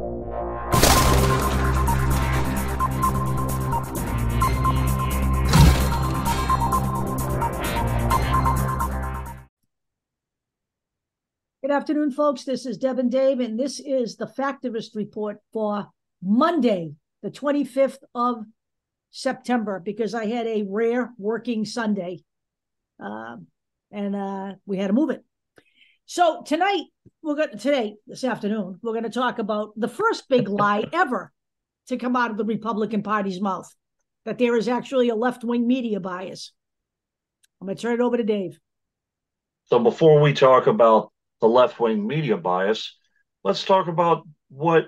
Good afternoon, folks. This is Deb and Dave, and this is the Factivist Report for Monday, the 25th of September, because I had a rare working Sunday, and we had to move it. So this afternoon, we're going to talk about the first big lie ever to come out of the Republican Party's mouth, that there is actually a left-wing media bias. I'm going to turn it over to Dave. So before we talk about the left-wing media bias, let's talk about what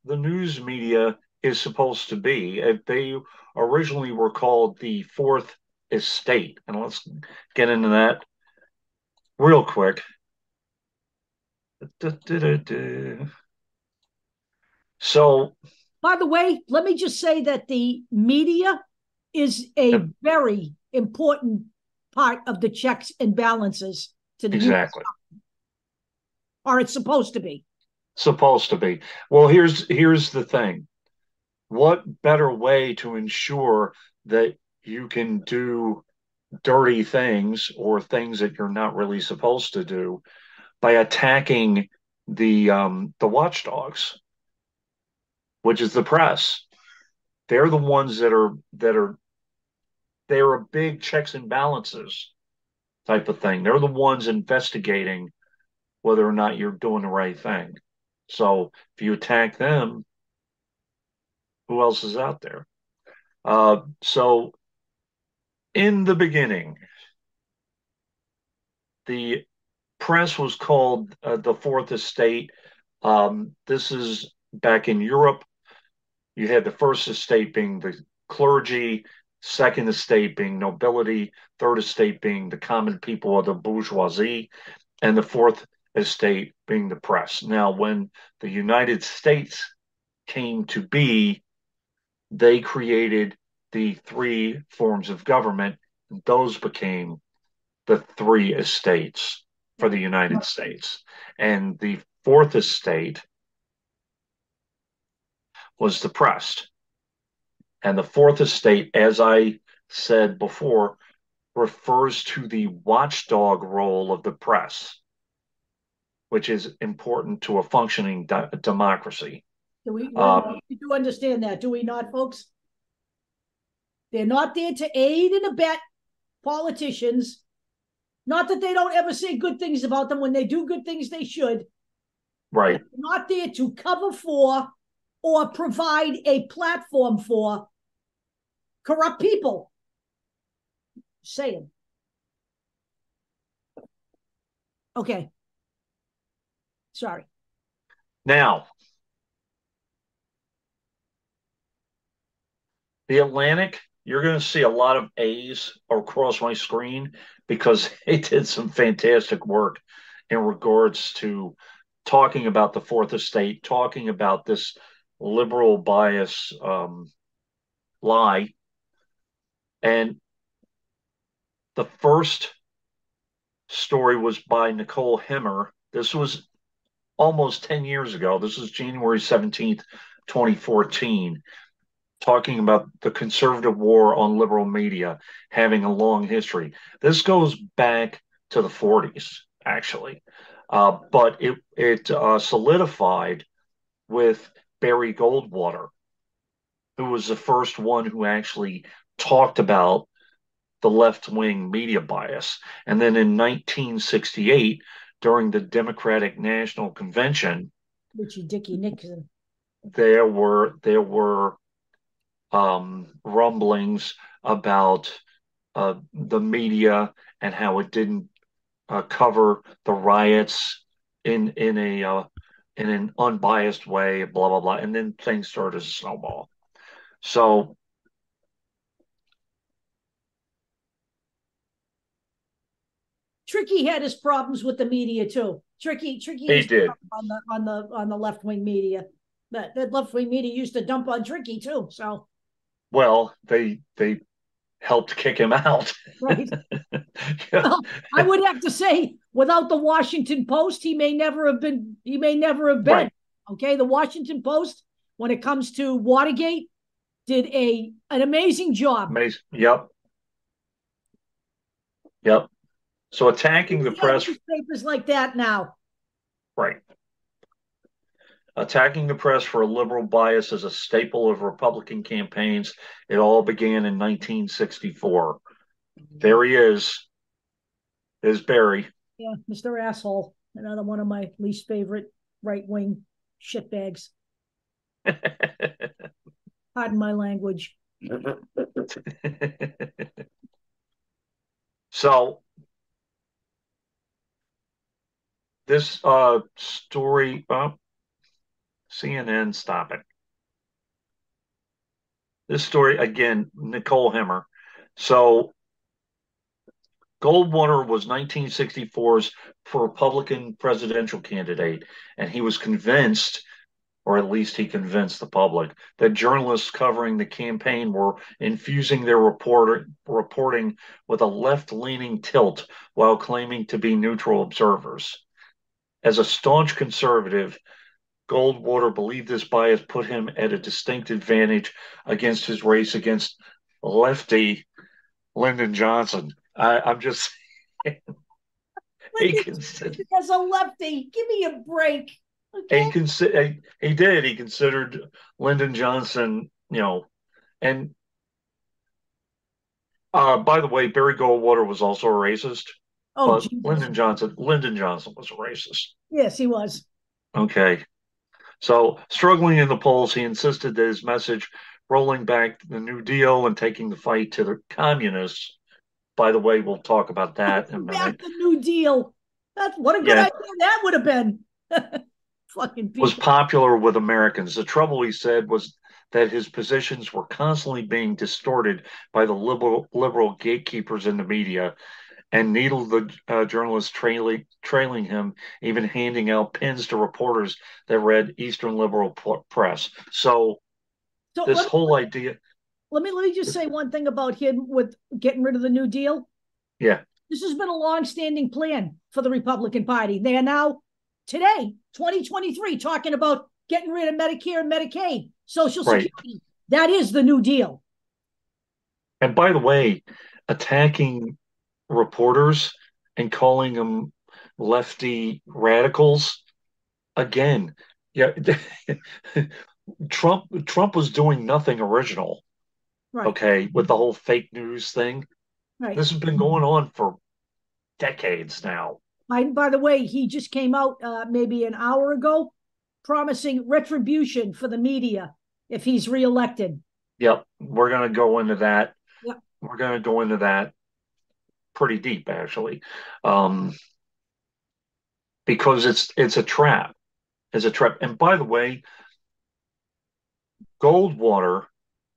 the news media is supposed to be. They originally were called the Fourth Estate, and let's get into that real quick. So, by the way, let me just say that the media is a very important part of the checks and balances to the exactly. Or it's supposed to be. Supposed to be. Well, here's the thing. What better way to ensure that you can do dirty things or things that you're not really supposed to do by attacking the watchdogs, which is the press. They're the ones they're a big checks and balances type of thing. They're the ones investigating whether or not you're doing the right thing. So if you attack them, who else is out there? So in the beginning, the press was called the Fourth Estate. This is back in Europe. You had the First Estate being the clergy, Second Estate being nobility, Third Estate being the common people of the bourgeoisie, and the Fourth Estate being the press. Now, when the United States came to be, they created the three forms of government, and those became the three estates for the United States. And the Fourth Estate was the press. And the Fourth Estate, as I said before, refers to the watchdog role of the press, which is important to a functioning democracy. We do understand that, do we not, folks? They're not there to aid and abet politicians. Not that they don't ever say good things about them. When they do good things, they should. Right. They're not there to cover for or provide a platform for corrupt people. Saying. Okay. Sorry. Now, the Atlantic, you're going to see a lot of A's across my screen because they did some fantastic work in regards to talking about the Fourth Estate, talking about this liberal bias lie. And the first story was by Nicole Hemmer. This was almost 10 years ago. This is January 17th, 2014, talking about the conservative war on liberal media having a long history. This goes back to the 40s, actually. But it solidified with Barry Goldwater, who was the first one who actually talked about the left-wing media bias. And then in 1968, during the Democratic National Convention, Richie Dickey Nixon, there were rumblings about the media and how it didn't cover the riots in an unbiased way, blah blah blah, and then things started to snowball. So Tricky had his problems with the media too. Tricky he did on the left wing media. That left wing media used to dump on Tricky too. So, well, they helped kick him out. Right. Well, I would have to say, without the Washington Post, he may never have been. Right. Okay, the Washington Post, when it comes to Watergate, did an amazing job. Amazing. Yep. Yep. So attacking the We have press, newspapers like that now. right. Attacking the press for a liberal bias is a staple of Republican campaigns. It all began in 1964. There he is Barry. Yeah, Mr. Asshole, another one of my least favorite right wing shitbags. Pardon my language. So this story, CNN, stop it. This story again, Nicole Hemmer. So Goldwater was 1964's Republican presidential candidate, and he was convinced, or at least he convinced the public, that journalists covering the campaign were infusing their reporting with a left-leaning tilt while claiming to be neutral observers. As a staunch conservative, Goldwater believed this bias put him at a distinct advantage against his race against lefty Lyndon Johnson. I'm just he considered As a lefty, give me a break. he Okay. he did he considered Lyndon Johnson, and by the way, Barry Goldwater was also a racist, Oh, but Jesus. Lyndon Johnson was a racist. Yes, he was. Okay, so struggling in the polls, he insisted that his message, rolling back the New Deal and taking the fight to the communists. By the way, we'll talk about that in a Back minute. the New Deal. That's what a good Yeah, idea that would have been. Fucking was people. popular with Americans. The trouble, he said, was that his positions were constantly being distorted by the liberal gatekeepers in the media and needled the journalists trailing him, even handing out pins to reporters that read Eastern liberal press. So So this whole idea, let me just say one thing about him with getting rid of the New Deal. yeah, This has been a long-standing plan for the Republican Party. They are now today, 2023, talking about getting rid of Medicare and Medicaid, Social right. Security. That is the New Deal. And by the way, attacking reporters and calling them lefty radicals again. Yeah, Trump was doing nothing original. Right. Okay, with the whole fake news thing. Right. This has been going on for decades now. By the way, he just came out maybe an hour ago promising retribution for the media if he's reelected. Yep, we're going to go into that. Yep. We're going to go into that pretty deep, actually, um, because it's a trap. It's a trap. And by the way, Goldwater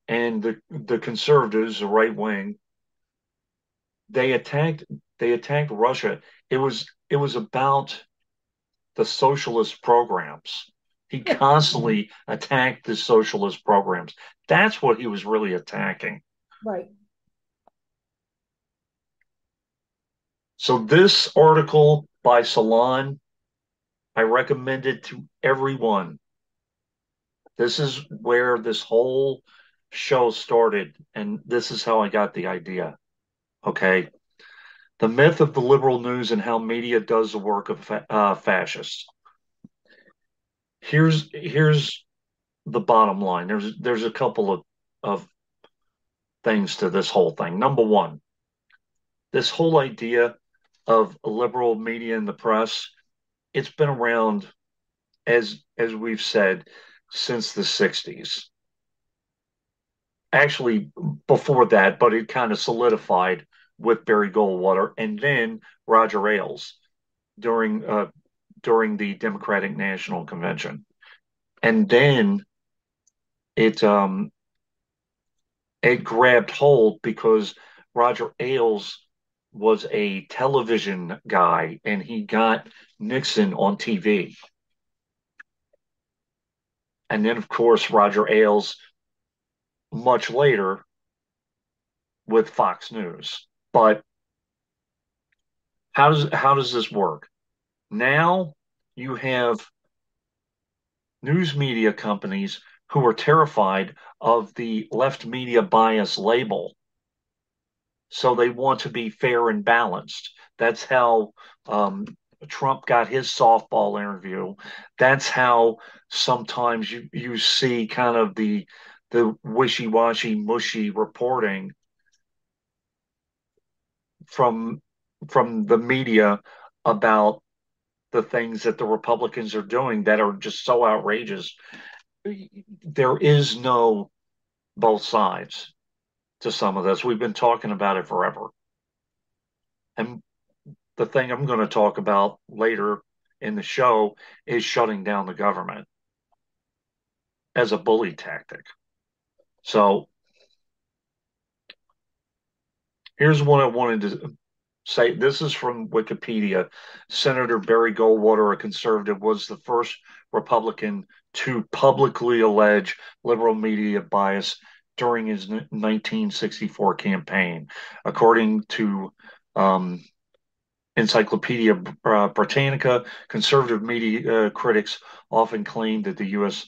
and the conservatives, the right wing, they attacked they attacked Russia. It was about the socialist programs. He constantly attacked the socialist programs. That's what he was really attacking. Right. So this article by Salon, I recommend it to everyone. This is where this whole show started, and this is how I got the idea. Okay. The myth of the liberal news and how media does the work of fascists. Here's the bottom line. There's a couple of things to this whole thing. Number one, this whole idea of liberal media and the press, it's been around as we've said since the 60s. Actually, before that, but it kind of solidified with Barry Goldwater and then Roger Ailes during the Democratic National Convention, and then it it grabbed hold because Roger Ailes was a television guy and he got Nixon on TV. And then, of course, Roger Ailes much later with Fox News. But how does this work? Now you have news media companies who are terrified of the left media bias label. So they want to be fair and balanced. That's how Trump got his softball interview. That's how sometimes you see kind of the wishy-washy, mushy reporting from the media about the things that the Republicans are doing that are just so outrageous. There is no both sides to some of this. We've been talking about it forever. And the thing I'm going to talk about later in the show is shutting down the government as a bully tactic. So here's what I wanted to say. This is from Wikipedia. Senator Barry Goldwater, a conservative, was the first Republican to publicly allege liberal media bias during his 1964 campaign. According to Encyclopedia Britannica, conservative media critics often claim that the U.S.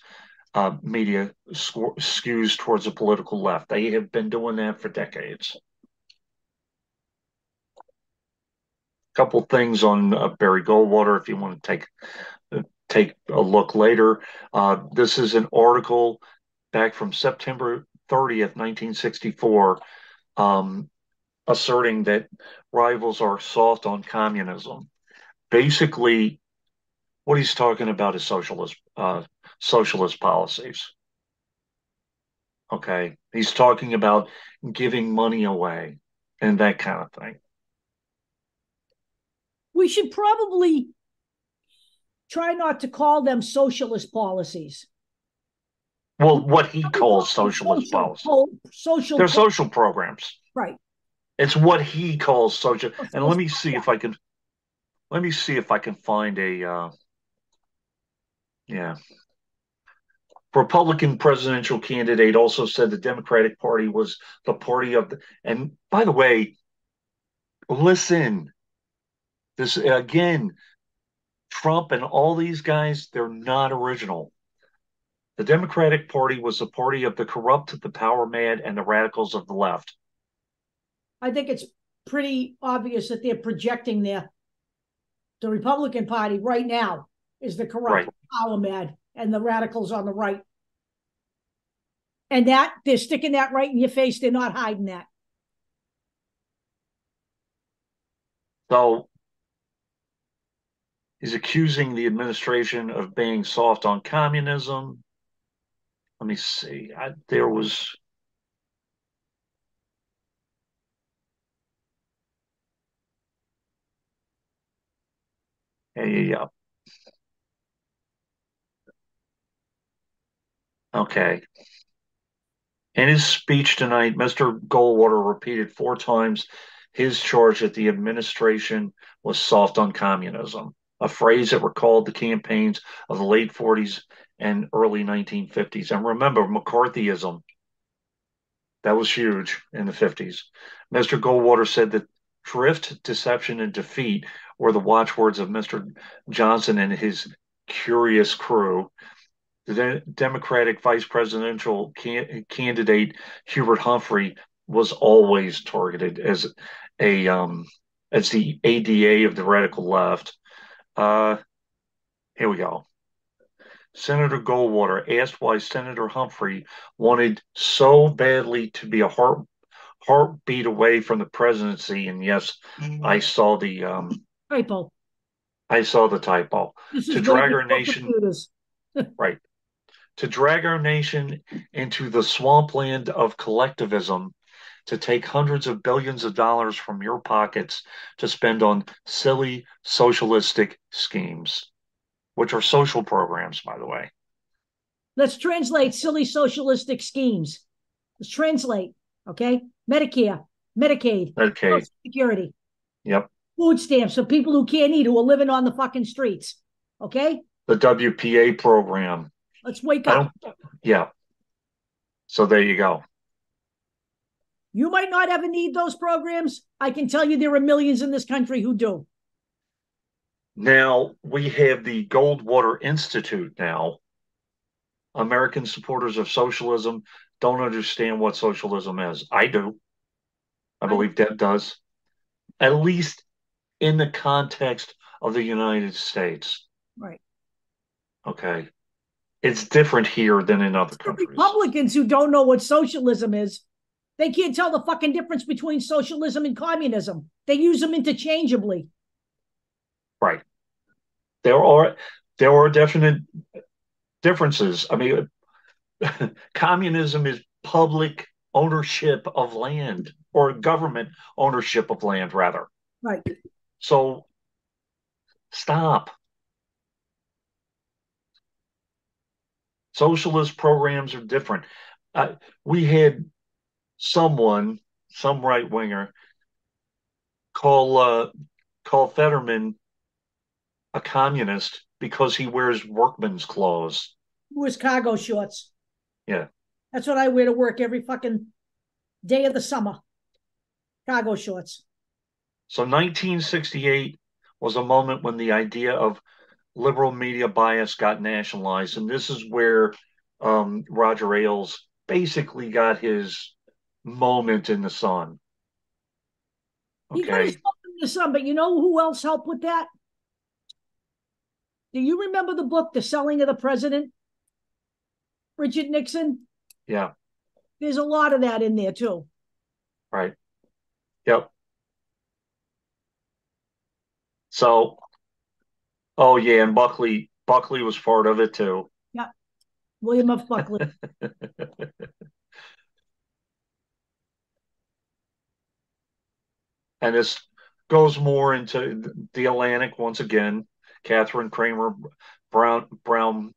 Media skews towards the political left. They have been doing that for decades. Couple things on Barry Goldwater if you want to take a look later. This is an article back from September 30th, 1964, asserting that rivals are soft on communism. Basically, what he's talking about is socialist policies. Okay, he's talking about giving money away and that kind of thing. We should probably try not to call them socialist policies. Well, what he calls socialist policies. They're social programs. Right. It's what he calls social. And let me see if I can find a yeah. Republican presidential candidate also said the Democratic Party was the party of the, and by the way, listen, this again, Trump and all these guys, they're not original. The Democratic Party was the party of the corrupt, the power mad, and the radicals of the left. I think it's pretty obvious that they're projecting the Republican Party right now is the corrupt, power mad, and the radicals on the right. And that they're sticking that right in your face. They're not hiding that. So he's accusing the administration of being soft on communism. Let me see. There was. Yeah. Okay. In his speech tonight, Mr. Goldwater repeated 4 times his charge that the administration was soft on communism, a phrase that recalled the campaigns of the late 40s and early 1950s. And remember, McCarthyism, that was huge in the 50s. Mr. Goldwater said that drift, deception, and defeat were the watchwords of Mr. Johnson and his curious crew. The Democratic vice presidential candidate Hubert Humphrey was always targeted as the ADA of the radical left. Here we go. Senator Goldwater asked why Senator Humphrey wanted so badly to be a heartbeat away from the presidency. And yes, I saw the typo. I saw the typo. To drag our nation, right? To drag our nation into the swampland of collectivism, to take hundreds of billions of dollars from your pockets to spend on silly socialistic schemes, which are social programs, by the way. Let's translate silly socialistic schemes. Let's translate, okay? Medicare, Medicaid, Social Security. Yep. Food stamps for people who can't eat, who are living on the fucking streets, okay? The WPA program. Let's wake up. Yeah. So there you go. You might not ever need those programs. I can tell you there are millions in this country who do. Now, we have the Goldwater Institute now, American supporters of socialism don't understand what socialism is. I do. I I believe Deb does, at least in the context of the United States. right. Okay. It's different here than in other The countries. Republicans who don't know what socialism is, they can't tell the fucking difference between socialism and communism. They use them interchangeably. Right. There are there are definite differences. I mean, communism is public ownership of land or government ownership of land, rather. Right. So stop. Socialist programs are different. We had someone, some right winger, call call Fetterman a communist because he wears workman's clothes. Who wears cargo shorts? Yeah. That's what I wear to work every fucking day of the summer. Cargo shorts. So 1968 was a moment when the idea of liberal media bias got nationalized, and this is where Roger Ailes basically got his moment in the sun. He got his Okay. foot in the sun, but you know who else helped with that? Do you remember the book, The Selling of the President? Richard Nixon? Yeah. There's a lot of that in there too. Right. Yep. So, oh yeah, and Buckley was part of it too. Yeah. William F. Buckley. And this goes more into the Atlantic once again. Catherine Kramer Brownell.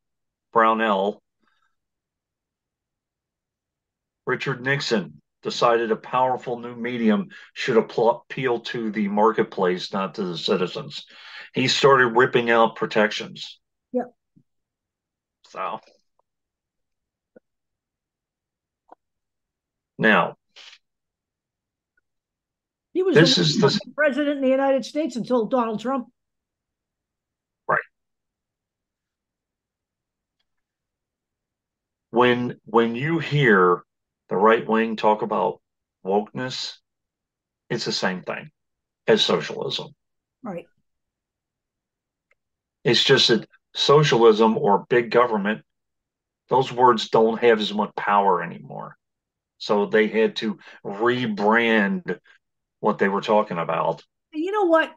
Richard Nixon decided a powerful new medium should appeal to the marketplace, not to the citizens. He started ripping out protections. Yeah. So now He was the this worst is the president in the United States until Donald Trump. right when you hear the right wing talk about wokeness, it's the same thing as socialism. Right. It's just that socialism or big government, those words don't have as much power anymore. So they had to rebrand what they were talking about. And you know what?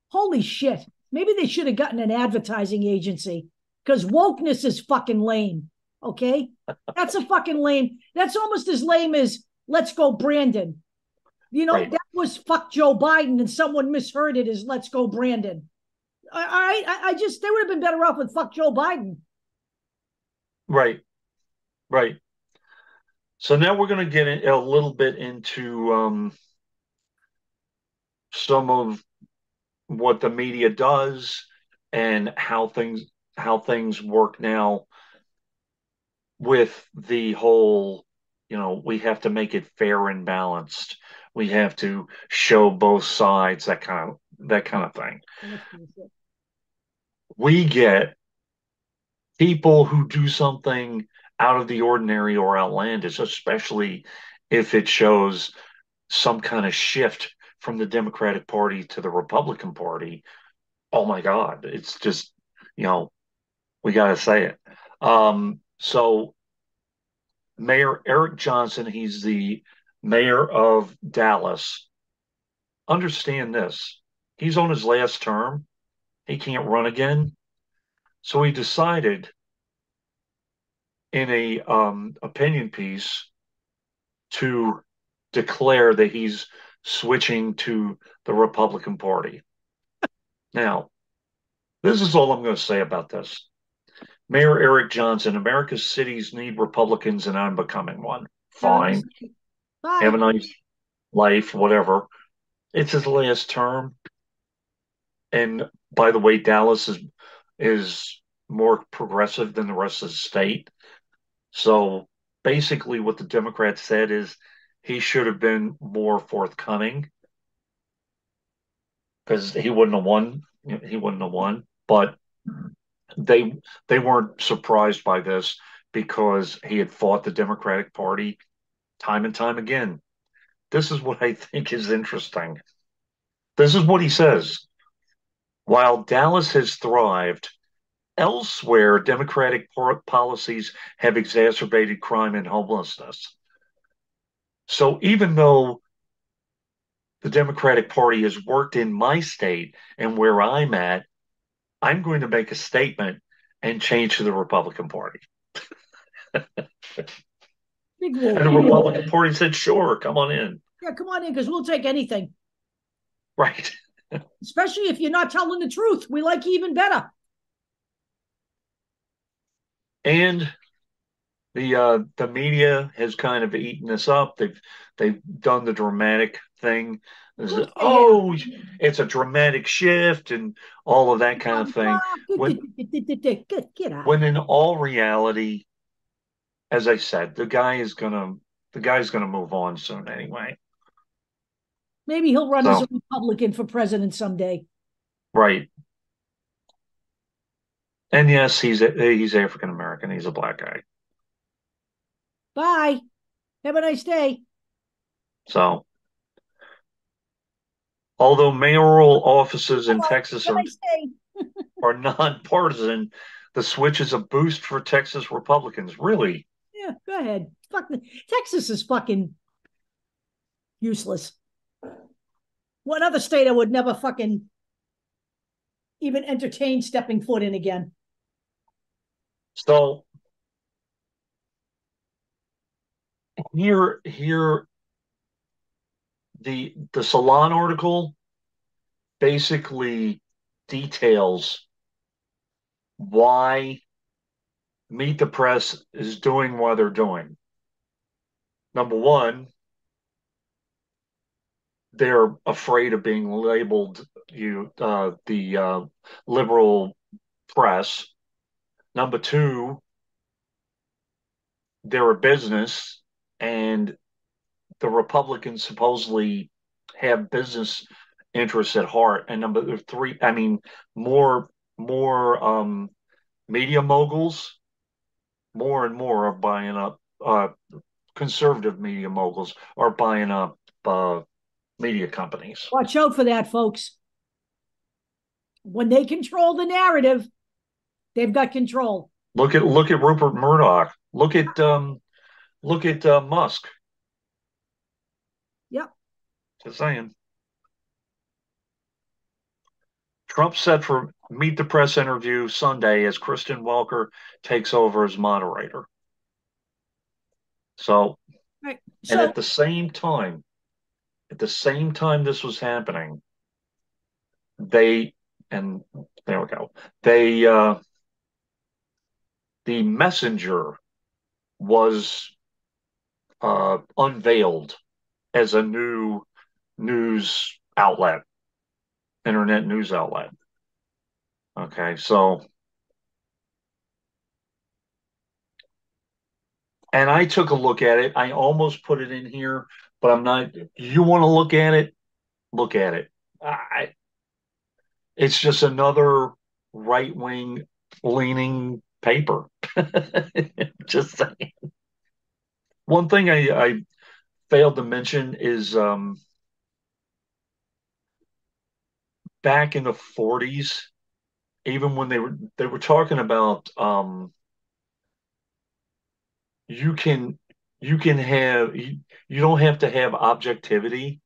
Holy shit. Maybe they should have gotten an advertising agency because wokeness is fucking lame. Okay. That's a fucking lame. That's almost as lame as let's go, Brandon. You know, Right, that was fuck Joe Biden and someone misheard it as let's go, Brandon. I just, they would have been better off with fuck Joe Biden. right, right. So now we're going to get a little bit into some of what the media does and how things work now with the whole, we have to make it fair and balanced. We have to show both sides, that kind of thing. We get people who do something out of the ordinary or outlandish, especially if it shows some kind of shift from the Democratic Party to the Republican Party. Oh my God, it's just, you know, we got to say it. So Mayor Eric Johnson, he's the mayor of Dallas. Understand this. He's on his last term. He can't run again. So he decided in a opinion piece to declare that he's switching to the Republican Party. Now, this is all I'm going to say about this. Mayor Eric Johnson, America's cities need Republicans, and I'm becoming one. Fine. Have Bye. a nice life, whatever. It's his last term. And by the way, Dallas is more progressive than the rest of the state. So basically, what the Democrats said is he should have been more forthcoming because he wouldn't have won. He wouldn't have won. But they they weren't surprised by this because he had fought the Democratic Party time and time again. This is what I think is interesting. This is what he says. While Dallas has thrived, elsewhere, Democratic policies have exacerbated crime and homelessness. So even though the Democratic Party has worked in my state and where I'm at, I'm going to make a statement and change to the Republican Party. Big whoop. And the Republican Party said, sure, come on in. Yeah, come on in, because we'll take anything. Right. Especially if you're not telling the truth. We like you even better. And the media has kind of eaten this up. They've done the dramatic thing. Oh, it's a dramatic shift and all of that kind of thing. When in all reality, as I said, the guy's gonna move on soon anyway. Maybe he'll run as a Republican for president someday. Right. And yes, he's African American. He's a black guy. Bye. Have a nice day. So, although mayoral offices in Texas are nonpartisan, the switch is a boost for Texas Republicans. Really? Yeah, go ahead. Texas is fucking useless. One other state I would never fucking even entertain stepping foot in again. So here the Salon article basically details why Meet the Press is doing what they're doing. Number one, they're afraid of being labeled the liberal press. Number two, they're a business, and the Republicans supposedly have business interests at heart. And number three, I mean, more media moguls, more and more are buying up. Conservative media moguls are buying up media companies. Watch out for that, folks. When they control the narrative, they've got control. Look at Rupert Murdoch. Look at Musk. Yep. Just saying. Trump set for Meet the Press interview Sunday as Kristen Welker takes over as moderator. So, right. And at the same time this was happening, there we go. The Messenger was unveiled as a new news outlet, internet news outlet. Okay, so, and I took a look at it. I almost put it in here, but I'm not. You want to look at it? Look at it. It's just another right-wing leaning paper. Just saying. One thing I failed to mention is back in the 40s, even when they were talking about you don't have to have objectivity.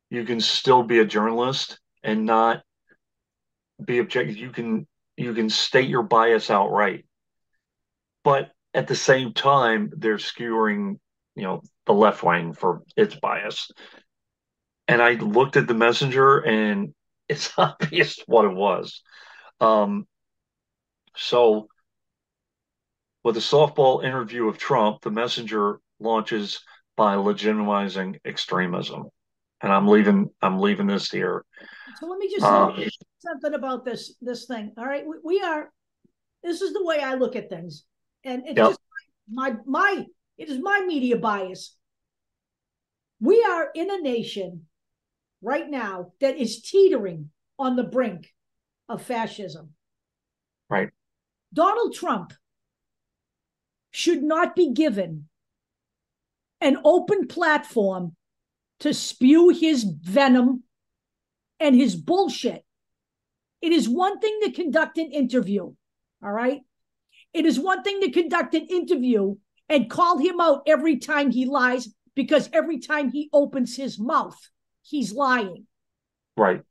You can still be a journalist and not be objective. You can state your bias outright. But at the same time, they're skewering, the left wing for its bias. And I looked at the Messenger, and it's obvious what it was. So, with a softball interview of Trump, the Messenger launches by legitimizing extremism. And I'm leaving this here. So let me just say something about this thing. All right, this is the way I look at things, and it's just it is my media bias. We are in a nation right now that is teetering on the brink of fascism. Right. Donald Trump should not be given an open platform to spew his venom and his bullshit. It is one thing to conduct an interview, all right? It is one thing to conduct an interview and call him out every time he lies, because every time he opens his mouth, he's lying. Right.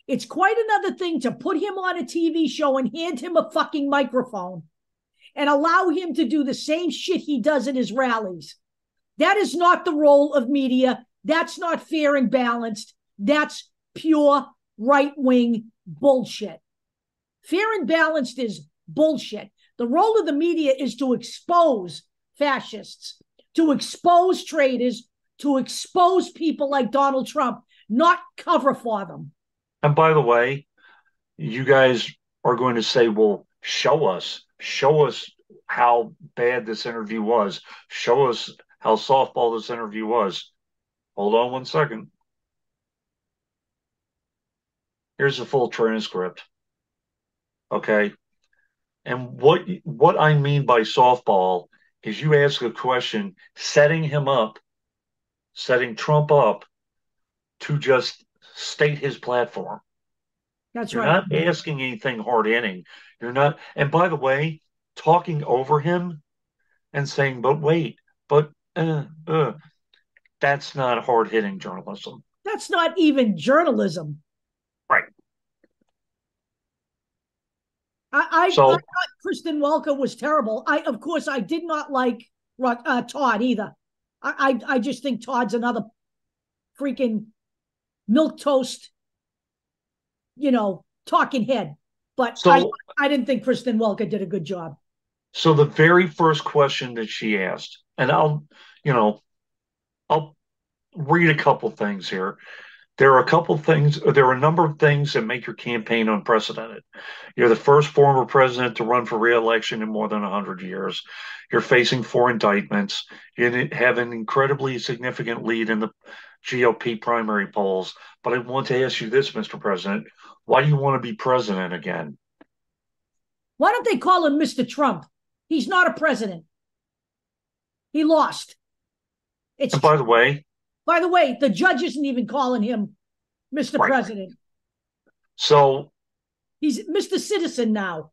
It's quite another thing to put him on a TV show and hand him a fucking microphone and allow him to do the same shit he does at his rallies. That is not the role of media. That's not fair and balanced. That's pure right-wing bullshit. Fair and balanced is bullshit. The role of the media is to expose fascists, to expose traitors, to expose people like Donald Trump, not cover for them. And by the way, you guys are going to say, well, show us how bad this interview was. Show us how softball this interview was. Hold on one second. Here's the full transcript. Okay. And what I mean by softball is you ask a question, setting Trump up to just state his platform. That's You're right. not asking anything hard hitting. You're not, and by the way, talking over him and saying, but wait, but that's not hard hitting journalism. That's not even journalism. Right. I thought Kristen Welker was terrible. Of course, I did not like Todd either. I just think Todd's another freaking milquetoast, talking head. But I didn't think Kristen Welker did a good job. So the very first question that she asked, and I'll read a couple things here. There are a number of things that make your campaign unprecedented. You're the first former president to run for re-election in more than 100 years. You're facing 4 indictments. You have an incredibly significant lead in the GOP primary polls. But I want to ask you this, Mr. President. Why do you want to be president again? Why don't they call him Mr. Trump? He's not a president. He lost. And by the way, the judge isn't even calling him Mr. Right. President. So he's Mr. Citizen now.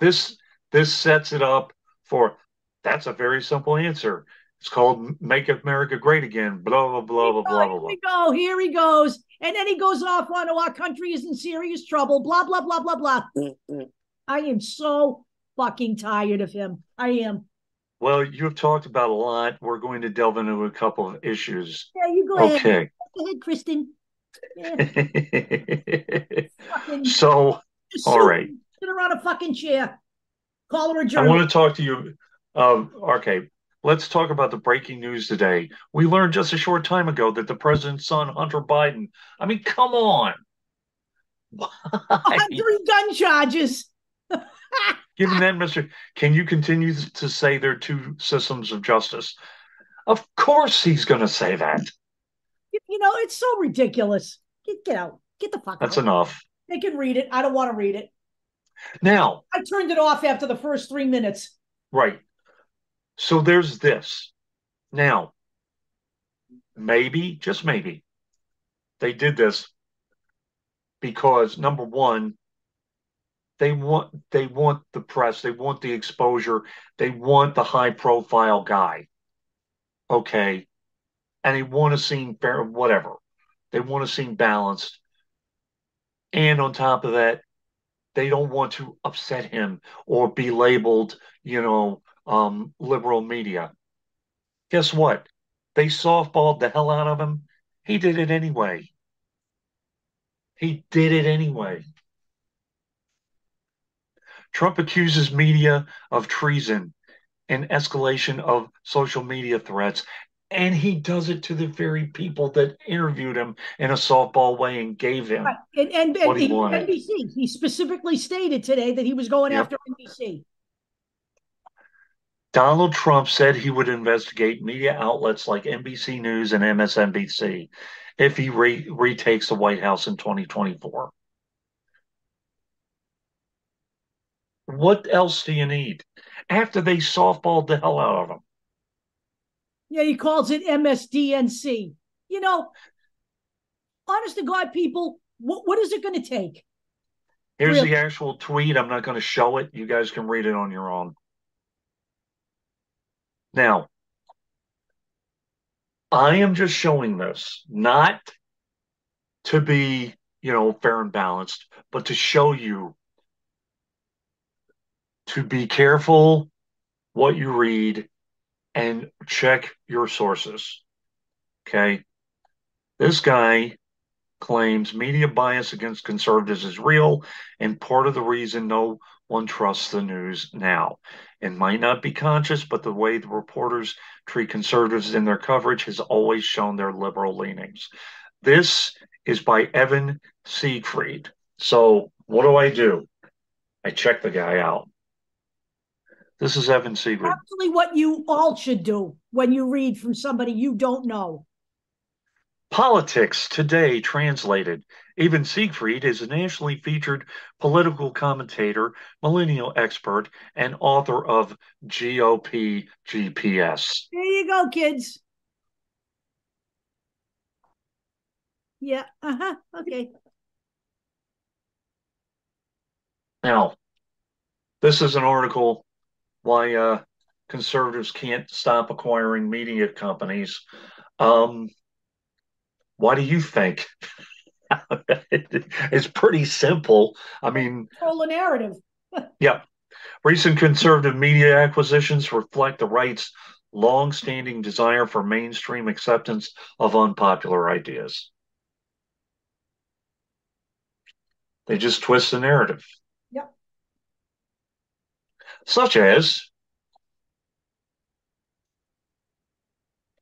This sets it up for, that's a very simple answer. It's called Make America Great Again, blah, blah, blah, blah, blah, blah. Here he goes. And then he goes off on, our country is in serious trouble, blah, blah, blah, blah, blah. I am so fucking tired of him. I am. Well, you've talked about a lot. We're going to delve into a couple of issues. Yeah, you go ahead. Okay. Go ahead, Kristen. Yeah. So, all right. Sit her on a fucking chair. Call her a journalist. I want to talk to you. Okay. Let's talk about the breaking news today. We learned just a short time ago that the president's son, Hunter Biden, I mean, come on. Why? 100 gun charges. Given that, Mr. Can you continue to say there are 2 systems of justice? Of course he's going to say that. It's so ridiculous. Get out. Get the fuck out. That's enough. They can read it. I don't want to read it. Now. I turned it off after the first 3 minutes. Right. So there's this. Now, maybe, just maybe, they did this because, number one, they want the press, they want the exposure, they want the high-profile guy. Okay. And they want to seem fair, whatever. They want to seem balanced. And on top of that, they don't want to upset him or be labeled, liberal media. Guess what? They softballed the hell out of him. He did it anyway. Trump accuses media of treason and escalation of social media threats. And he does it to the very people that interviewed him in a softball way and gave him what he wanted. NBC. He specifically stated today that he was going after NBC. Donald Trump said he would investigate media outlets like NBC News and MSNBC if he retakes the White House in 2024. What else do you need? After they softballed the hell out of them. Yeah, he calls it MSDNC. You know, honest to God, people, what is it going to take? Here's Really? the actual tweet. I'm not going to show it. You guys can read it on your own. Now, I am just showing this, not to be, fair and balanced, but to show you to be careful what you read and check your sources. Okay. This guy claims media bias against conservatives is real and part of the reason no one trusts the news now. It might not be conscious, but the way the reporters treat conservatives in their coverage has always shown their liberal leanings. This is by Evan Siegfried. So what do? I check the guy out. This is Evan Siegfried. Actually, what you all should do when you read from somebody you don't know. Politics Today translated. Evan Siegfried is a nationally featured political commentator, millennial expert, and author of GOP GPS. There you go, kids. Yeah. Okay. Now, this is an article why conservatives can't stop acquiring media companies. Why do you think? It's pretty simple. I mean, control the narrative. yeah. Recent conservative media acquisitions reflect the right's long-standing desire for mainstream acceptance of unpopular ideas. They just twist the narrative. Yep. Such as,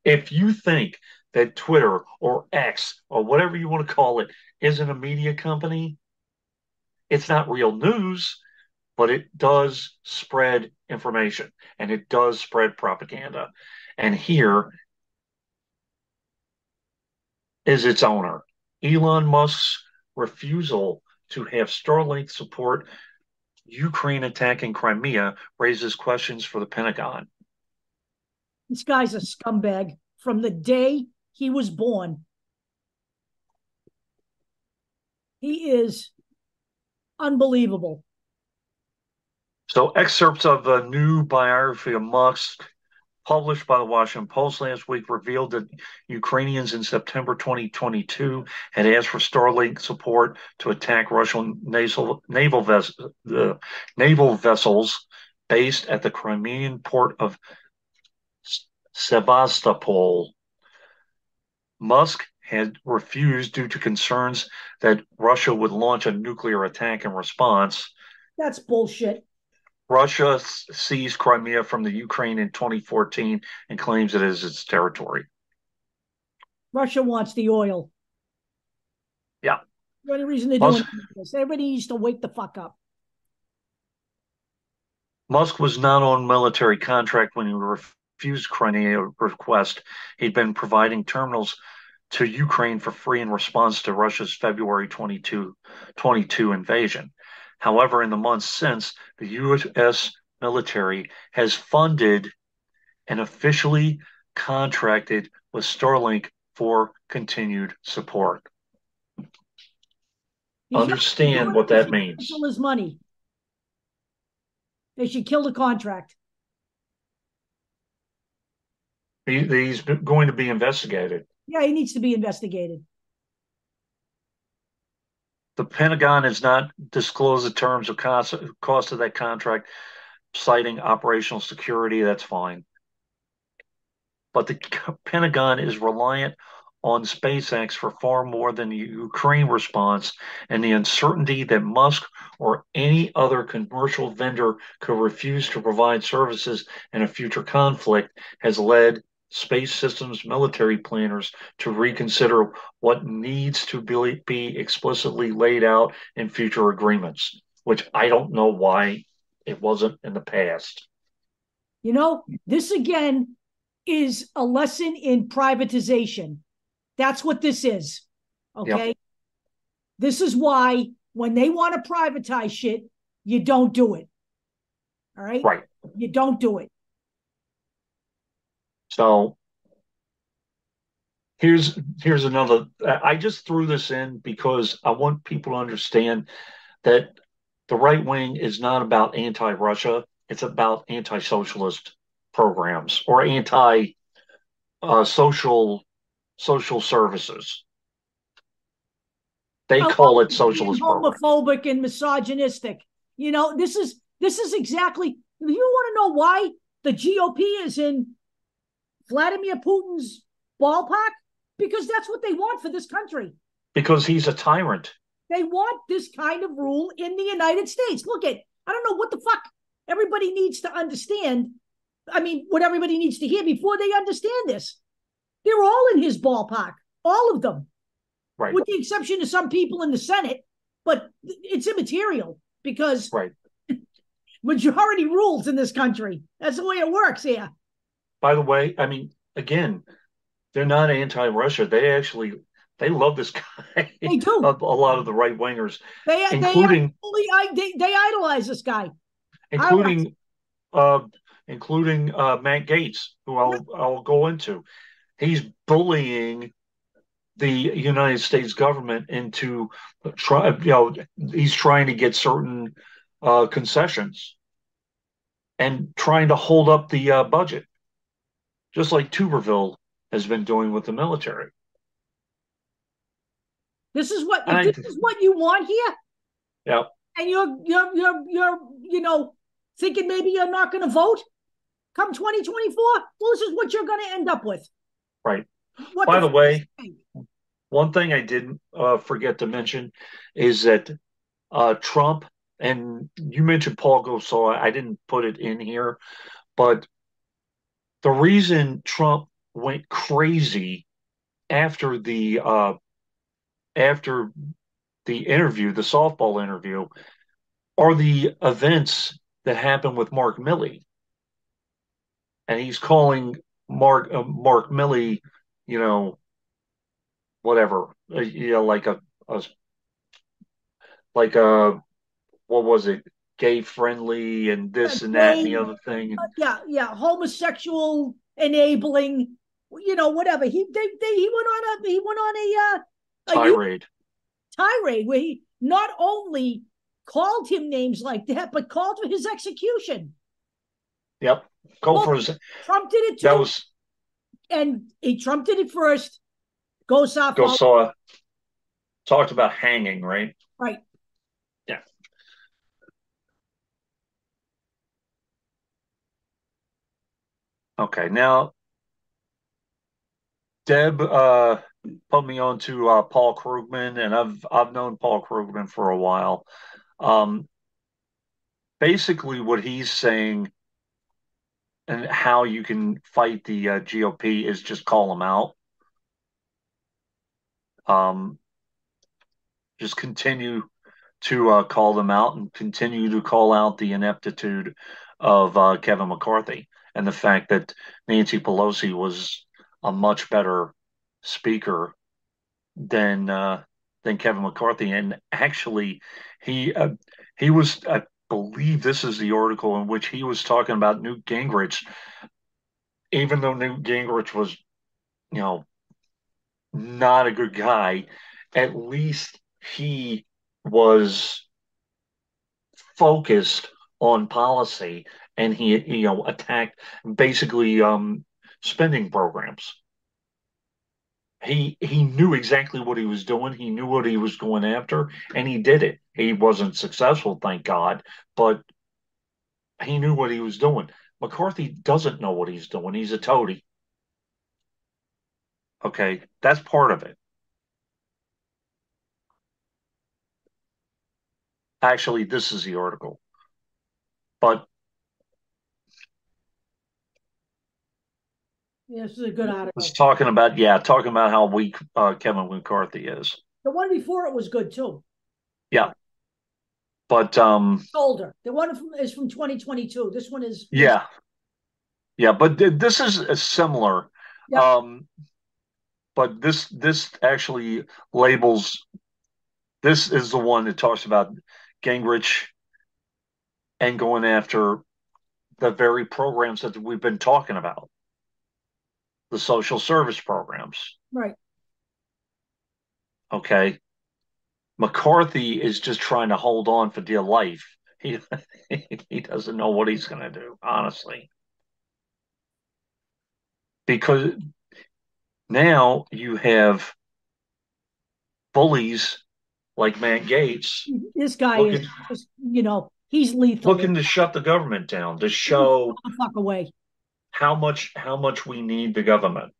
if you think that Twitter or X or whatever you want to call it isn't a media company, it's not real news, but it does spread information and it does spread propaganda. And here is its owner. Elon Musk's refusal to have Starlink support Ukraine attack in Crimea raises questions for the Pentagon. This guy's a scumbag from the day he was born. He is unbelievable. So, excerpts of a new biography of Musk published by the Washington Post last week revealed that Ukrainians in September 2022 had asked for Starlink support to attack Russian naval vessels based at the Crimean port of Sevastopol. Musk had refused due to concerns that Russia would launch a nuclear attack in response. That's bullshit. Russia seized Crimea from the Ukraine in 2014 and claims it is its territory. Russia wants the oil. Yeah. The only reason they're doing this. Everybody needs to wake the fuck up. Musk was not on military contract when he refused Crimea request. He'd been providing terminals to Ukraine for free in response to Russia's February 2022 invasion. However, in the months since, the U.S. military has funded and officially contracted with Starlink for continued support. Understand what that means. His money. They should kill the contract. He's going to be investigated. Yeah, he needs to be investigated. The Pentagon has not disclosed the terms of cost of that contract, citing operational security. That's fine. But the Pentagon is reliant on SpaceX for far more than the Ukraine response, and the uncertainty that Musk or any other commercial vendor could refuse to provide services in a future conflict has led Space Systems military planners to reconsider what needs to be explicitly laid out in future agreements, which I don't know why it wasn't in the past. You know, this again is a lesson in privatization. That's what this is. Okay. Yep. This is why when they want to privatize shit, you don't do it. All right. Right. You don't do it. So here's another. I just threw this in because I want people to understand that the right wing is not about anti-Russia. It's about anti-socialist programs or anti social services. They call Along it with being socialist program homophobic and misogynistic. This is exactly. You want to know why the GOP is in Vladimir Putin's ballpark? Because that's what they want for this country. because he's a tyrant. They want this kind of rule in the United States. Look at, I don't know what the fuck everybody needs to understand. I mean, what everybody needs to hear before they understand this. They're all in his ballpark, all of them, Right. with the exception of some people in the Senate, but it's immaterial because Right. majority rules in this country. That's the way it works here. By the way, I mean, again, they're not anti-Russia. They love this guy. They do. A lot of the right wingers, They including they idolize this guy. including uh, including Matt Gaetz, who I'll go into. He's bullying the United States government into he's trying to get certain concessions and trying to hold up the budget, just like Tuberville has been doing with the military. This is what if this is what you want here, Yeah. and you're thinking maybe you're not going to vote come 2024. Well, this is what you're going to end up with. Right. What By the way, one thing I didn't forget to mention is that Trump, and you mentioned Paul Gosar, I didn't put it in here, but the reason Trump went crazy after after the interview, the softball interview, are the events that happened with Mark Milley, and he's calling Mark Milley, you know, whatever, a like a what was it, gay friendly, and this and that and the other thing. homosexual enabling, whatever. He went on a Tirade. tirade where he not only called him names like that, but called for his execution. Yep. For his. Trump did it too. That was. And Trump did it first. Gosar talked about hanging, right? Right. Yeah. Okay. Now, Deb put me on to Paul Krugman, and I've known Paul Krugman for a while. Um, Basically, what he's saying and how you can fight the GOP is just call them out. Just continue to call them out and continue to call out the ineptitude of Kevin McCarthy and the fact that Nancy Pelosi was a much better speaker than Kevin McCarthy. And actually, he was. I believe this is the article in which he was talking about Newt Gingrich, even though Newt Gingrich was, not a good guy. At least he was focused on policy, and he attacked basically spending programs. He knew exactly what he was doing. He knew what he was going after, and he did it. He wasn't successful, thank God, but he knew what he was doing. McCarthy doesn't know what he's doing. He's a toady. Okay, that's part of it. Actually, this is the article. But yeah, this is a good article. It's talking about how weak Kevin McCarthy is. The one before it was good too. Yeah. But older. The one is from 2022. This one is yeah. But this is similar. Yep. But this actually labels. This is the one that talks about Gingrich and going after the very programs that we've been talking about, the social service programs. Right. Okay. McCarthy is just trying to hold on for dear life. He doesn't know what he's going to do, honestly. Because now you have bullies like Matt Gaetz This guy is looking just, he's lethal. looking to shut the government down, to Move show the fuck away. how much we need the government.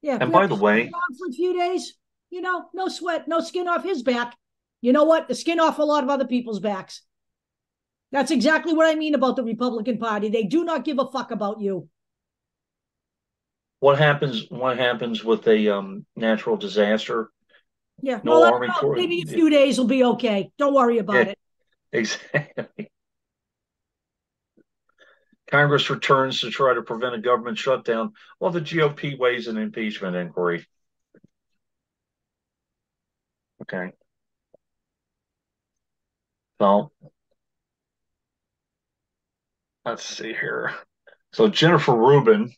Yeah, if And we have by to the shut it way, down for a few days, no sweat, no skin off his back. You know what? The skin off a lot of other people's backs. That's exactly what I mean about the Republican Party. They do not give a fuck about you. what happens with a natural disaster? Yeah, well, No I don't Army know. Corps. Maybe a few days will be okay. Don't worry about Yeah, it. exactly. Congress returns to try to prevent a government shutdown while the GOP weighs an impeachment inquiry. Okay. So let's see here. So Jennifer Rubin,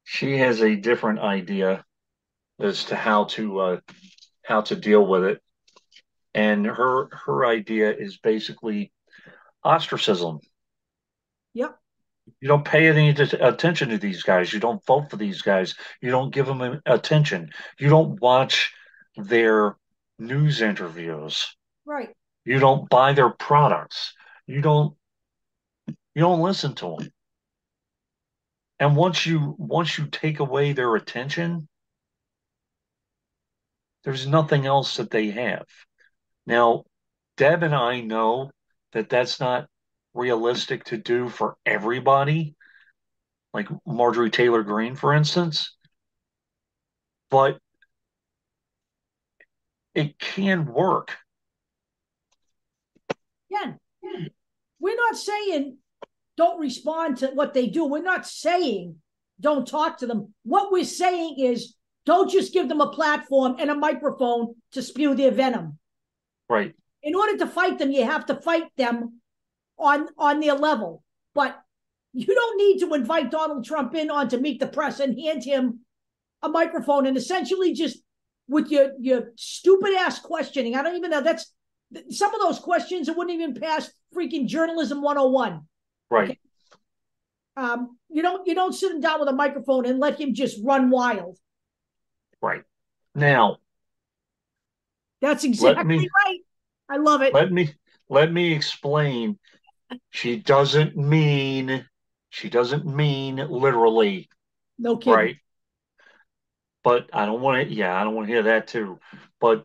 she has a different idea as to how to deal with it, and her idea is basically ostracism. Yep. You don't pay any attention to these guys. You don't vote for these guys. You don't give them attention. You don't watch their news interviews. Right. You don't buy their products. You don't listen to them. And once you take away their attention, there's nothing else that they have. Now, Deb and I know that that's not realistic to do for everybody, like Marjorie Taylor Greene, for instance, but it can work. Again, we're not saying don't respond to what they do. We're not saying don't talk to them. What we're saying is don't just give them a platform and a microphone to spew their venom. Right. In order to fight them, you have to fight them on their level. But you don't need to invite Donald Trump in on to meet the press and hand him a microphone and essentially just with your stupid ass questioning. I don't even know. That's some of those questions that wouldn't even pass freaking journalism 101. Right. Okay? You don't sit him down with a microphone and let him just run wild. Right. Now, That's exactly right. I love it. let me explain. She doesn't mean literally, No kidding. right? But I don't want to, yeah, I don't want to hear that too. But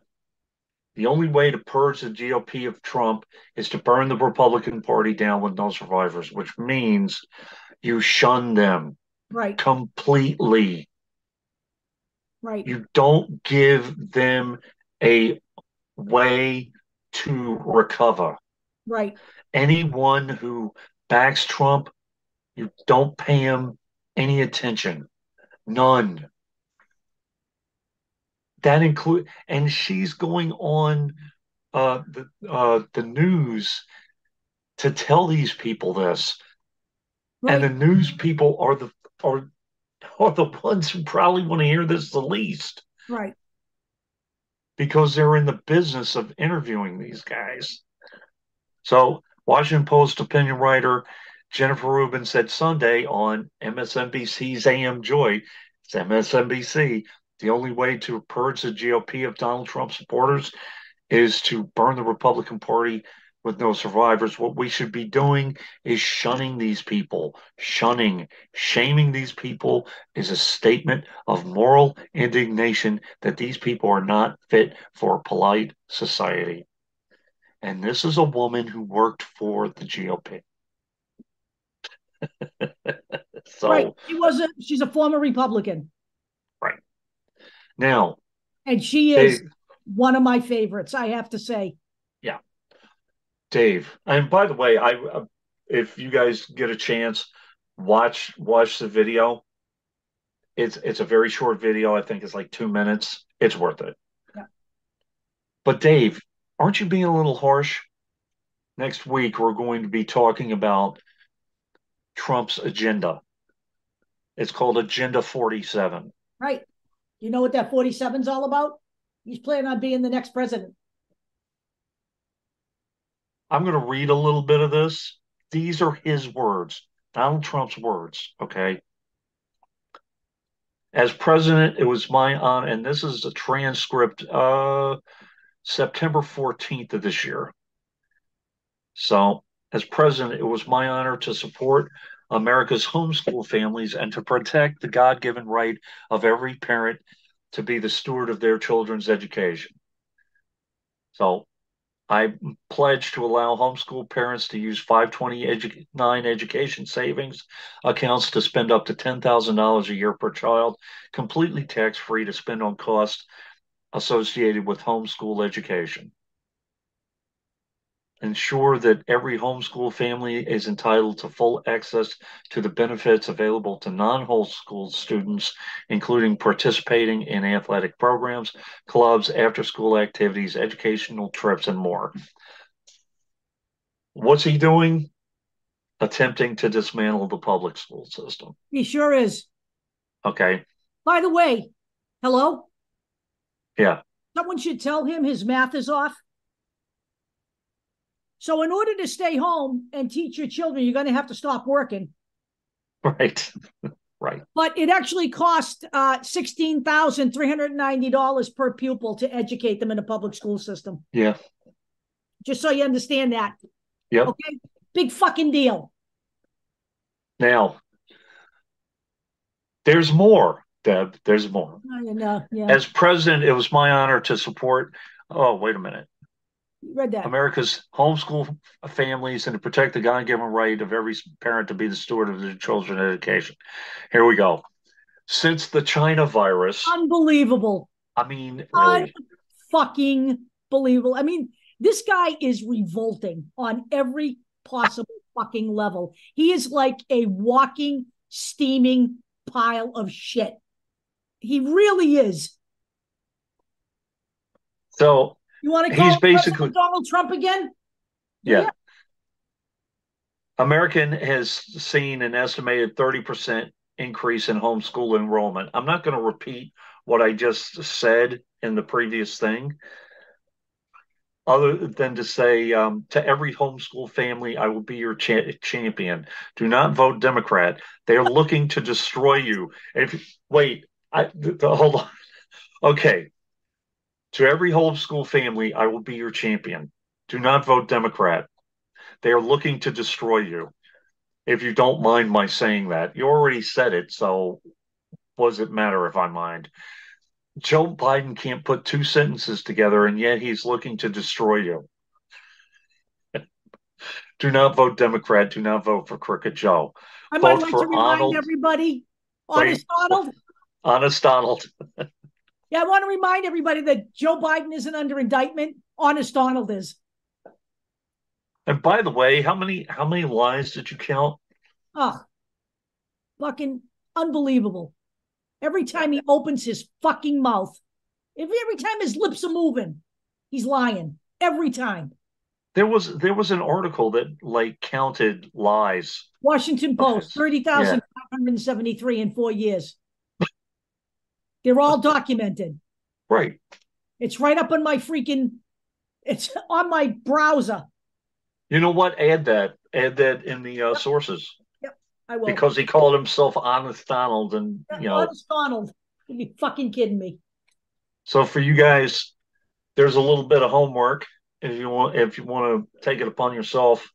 the only way to purge the GOP of Trump is to burn the Republican Party down with no survivors, which means you shun them Right. completely. Right. You don't give them a way to recover. Right. Anyone who backs Trump, you don't pay him any attention. None. That include, and she's going on the news to tell these people this, and Right. the news people are the ones who probably want to hear this the least Right. because they're in the business of interviewing these guys. So, Washington Post opinion writer Jennifer Rubin said Sunday on MSNBC's AM Joy, it's MSNBC, the only way to purge the GOP of Donald Trump supporters is to burn the Republican Party with no survivors. What we should be doing is shunning these people. Shaming these people is a statement of moral indignation that these people are not fit for polite society. And this is a woman who worked for the GOP. Right. So, She's a former Republican. right. Now, And she is Dave, one of my favorites, I have to say. yeah, Dave. And by the way, if you guys get a chance, watch the video. It's a very short video. I think it's like 2 minutes. It's worth it. Yeah. But Dave, aren't you being a little harsh? Next week we're going to be talking about Trump's agenda. It's called Agenda 47. Right. You know what that 47's all about? He's planning on being the next president. I'm going to read a little bit of this. These are his words, Donald Trump's words. Okay. As president, it was my honor, and this is a transcript, September 14th of this year. So, as president, it was my honor to support America's homeschool families and to protect the God given right of every parent to be the steward of their children's education. So, I pledge to allow homeschool parents to use 529 education savings accounts to spend up to $10,000 a year per child, completely tax free to spend on costs associated with homeschool education. Ensure that every homeschool family is entitled to full access to the benefits available to non-homeschool students, including participating in athletic programs, clubs, after-school activities, educational trips, and more. What's he doing? Attempting to dismantle the public school system. He sure is. Okay. By the way, hello? Yeah. Someone should tell him his math is off. So, in order to stay home and teach your children, you're going to have to stop working. Right. Right. But it actually cost $16,390 per pupil to educate them in a public school system. Yeah. Just so you understand that. Yep. Okay. Big fucking deal. Now, there's more, Deb. There's more. Yeah. As president, it was my honor to support. Oh, wait a minute. You read that. America's homeschool families and to protect the God-given right of every parent to be the steward of their children's education. Here we go. Since the China virus, unbelievable. I mean, really, fucking believable. I mean, this guy is revolting on every possible fucking level. He is like a walking, steaming pile of shit. He really is. So you want to call he's basically Donald Trump again? Yeah. American has seen an estimated 30% increase in homeschool enrollment. I'm not going to repeat what I just said in the previous thing, other than to say to every homeschool family, I will be your champion. Do not vote Democrat. They're looking to destroy you. Hold on. Okay. To every homeschool family, I will be your champion. Do not vote Democrat. They are looking to destroy you. If you don't mind my saying that, you already said it, so what does it matter if I mind? Joe Biden can't put two sentences together, and yet he's looking to destroy you. Do not vote Democrat. Do not vote for Crooked Joe. I might like to remind everybody, Honest Donald. Honest Donald. Yeah, I want to remind everybody that Joe Biden isn't under indictment. Honest Donald is. And by the way, how many lies did you count? Oh, fucking unbelievable. Every time he opens his fucking mouth, every time his lips are moving, he's lying. Every time. There was an article that counted lies. Washington Post, 30,573 in 4 years. They're all documented. Right. It's right up on it's on my browser. You know what? Add that in the sources. Yep, I will. Because he called himself Honest Donald, and Honest Donald. You'd be fucking kidding me. So for you guys, there's a little bit of homework if you want to take it upon yourself.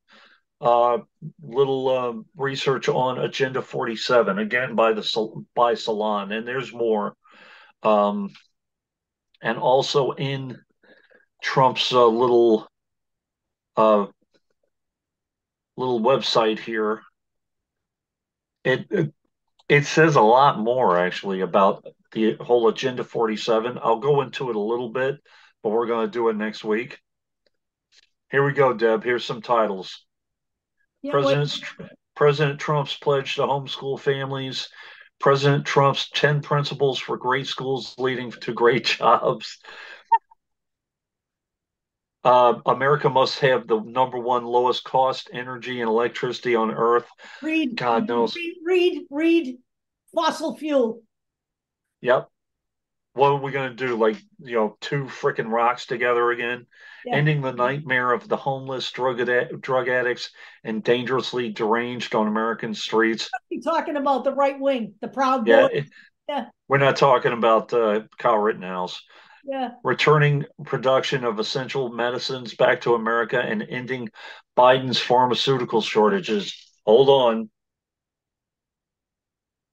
Little research on Agenda 47 again by Salon, and there's more. And also in Trump's little website here, it says a lot more actually about the whole Agenda 47. I'll go into it a little bit, but we're going to do it next week. Here we go, Deb. Here's some titles. Yeah, President Trump's pledge to homeschool families, President Trump's 10 principles for great schools leading to great jobs. America must have the number one lowest cost energy and electricity on earth. Read, God knows. read fossil fuel. Yep. What are we going to do? Like, two freaking rocks together again? Yeah. Ending the nightmare of the homeless, drug addicts, and dangerously deranged on American streets. You're talking about the right wing, the Proud Yeah, Boys. Yeah. we're not talking about Kyle Rittenhouse. Yeah. Returning production of essential medicines back to America and ending Biden's pharmaceutical shortages. Hold on.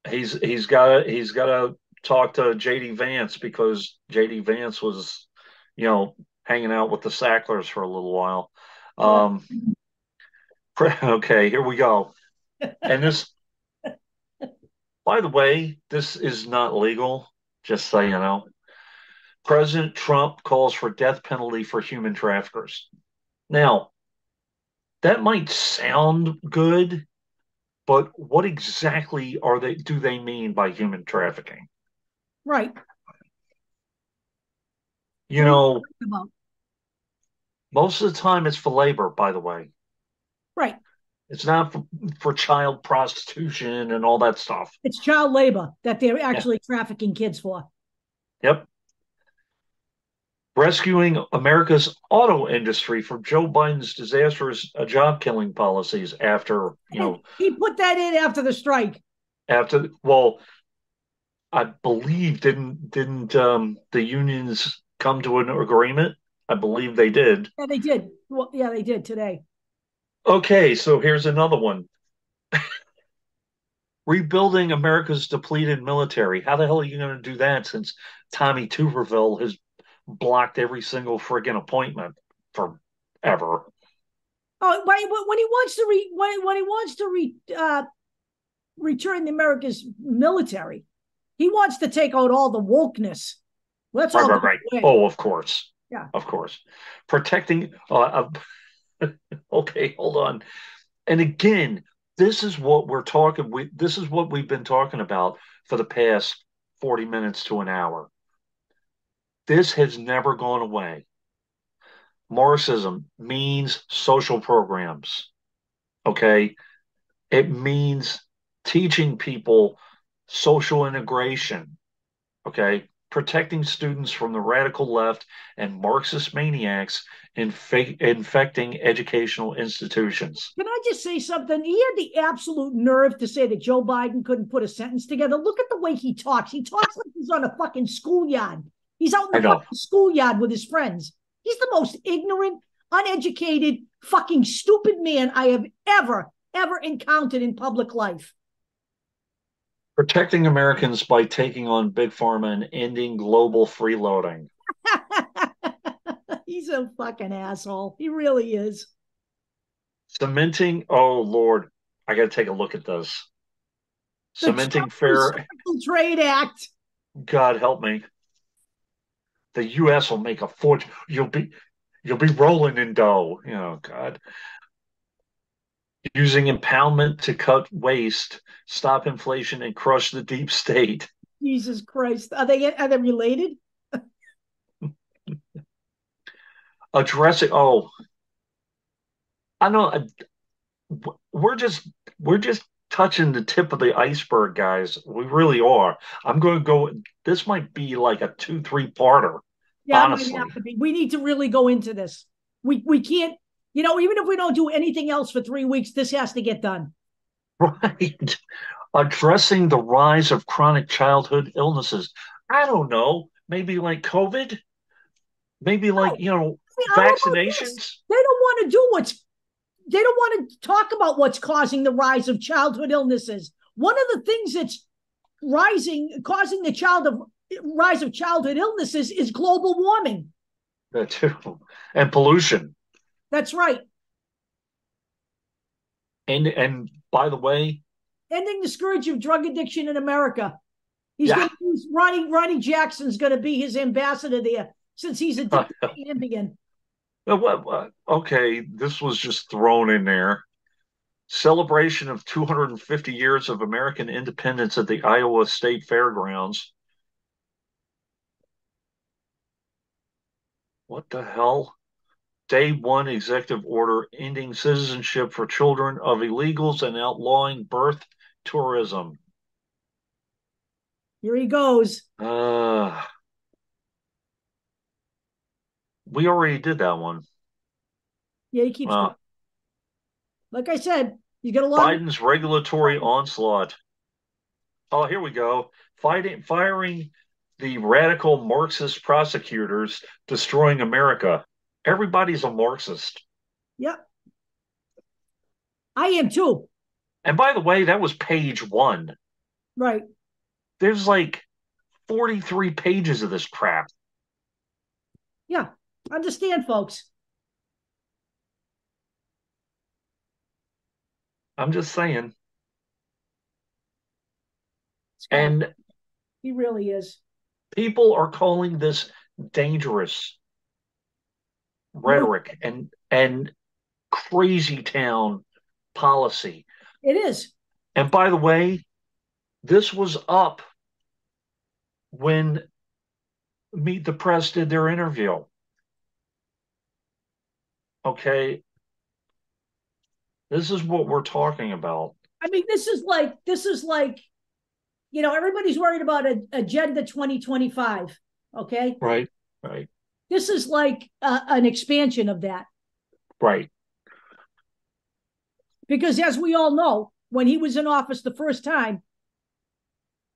He's got to talk to JD Vance because JD Vance was, hanging out with the Sacklers for a little while. Yeah. Okay, here we go. And this, by the way, this is not legal, just so you know. President Trump calls for death penalty for human traffickers. Now, that might sound good, but what exactly do they mean by human trafficking? Right. You know, most of the time it's for labor, by the way. Right. It's not for child prostitution and all that stuff. It's child labor that they're actually trafficking kids for. Yep. Rescuing America's auto industry from Joe Biden's disastrous job killing policies after, he put that in after the strike. Well, I believe didn't the unions come to an agreement? I believe they did. Yeah, they did. Well, yeah, they did today. Okay, so here's another one. Rebuilding America's depleted military. How the hell are you going to do that since Tommy Tuberville has blocked every single friggin' appointment forever? Oh, when he wants to return America's military, he wants to take out all the wokeness. Well, that's all right. Oh, of course. Yeah, of course. Protecting. Okay, hold on. And again, this is what this is what we've been talking about for the past 40 minutes to an hour. This has never gone away. Marxism means social programs. Okay. It means teaching people social integration. Okay. Protecting students from the radical left and Marxist maniacs infecting educational institutions. Can I just say something? He had the absolute nerve to say that Joe Biden couldn't put a sentence together. Look at the way he talks. He talks like he's on a fucking schoolyard. He's out in the fucking schoolyard with his friends. He's the most ignorant, uneducated, fucking stupid man I have ever encountered in public life. Protecting Americans by taking on Big Pharma and ending global freeloading. He's a fucking asshole. He really is. Cementing, oh Lord, I got to take a look at this. Cementing fair Trade Act. God help me. The U.S. will make a fortune. You'll be rolling in dough. God. Using impoundment to cut waste, stop inflation, and crush the deep state. Jesus Christ. Are they related? Addressing I know we're just touching the tip of the iceberg, guys. We really are. I'm going to go. This might be like a 2-3-parter. Yeah, honestly, we need to really go into this. We can't. Even if we don't do anything else for 3 weeks, this has to get done. Right. Addressing the rise of chronic childhood illnesses. I don't know. Maybe like COVID. Maybe like vaccinations. They don't want to they don't want to talk about what's causing the rise of childhood illnesses. One of the things that's causing the rise of childhood illnesses is global warming. That too. And pollution. That's right. And by the way, ending the scourge of drug addiction in America. Ronnie Jackson's going to be his ambassador there since he's addicted to Ambien. Okay, this was just thrown in there. Celebration of 250 years of American independence at the Iowa State Fairgrounds. What the hell? Day one executive order ending citizenship for children of illegals and outlawing birth tourism. Here he goes. We already did that one. Yeah, he keeps going. Like I said, you get a lot. Biden's regulatory onslaught. Oh, here we go. Firing the radical Marxist prosecutors, destroying America. Everybody's a Marxist. Yep. I am too. And by the way, that was page one. Right. There's like 43 pages of this crap. Yeah. Understand, folks. I'm just saying. And he really is. People are calling this dangerous rhetoric and crazy town policy. It is. And by the way, this was up when Meet the Press did their interview. Okay. This is what we're talking about. I mean, this is like, everybody's worried about Agenda 2025. Okay. Right. This is like an expansion of that. Right. Because as we all know, when he was in office the first time,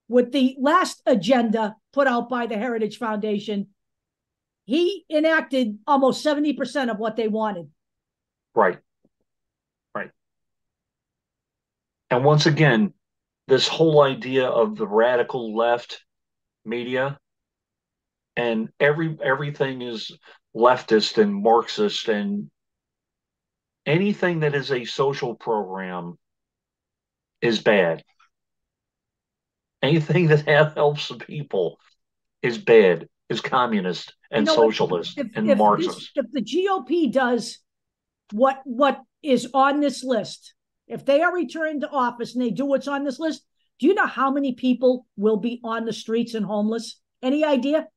with the last agenda put out by the Heritage Foundation, he enacted almost 70% of what they wanted. Right. And once again, this whole idea of the radical left media and everything is leftist and Marxist, and anything that is a social program is bad. Anything that helps the people is bad, is communist and socialist and Marxist. If the GOP does what is on this list, if they are returned to office and they do what's on this list, do you know how many people will be on the streets and homeless? Any idea?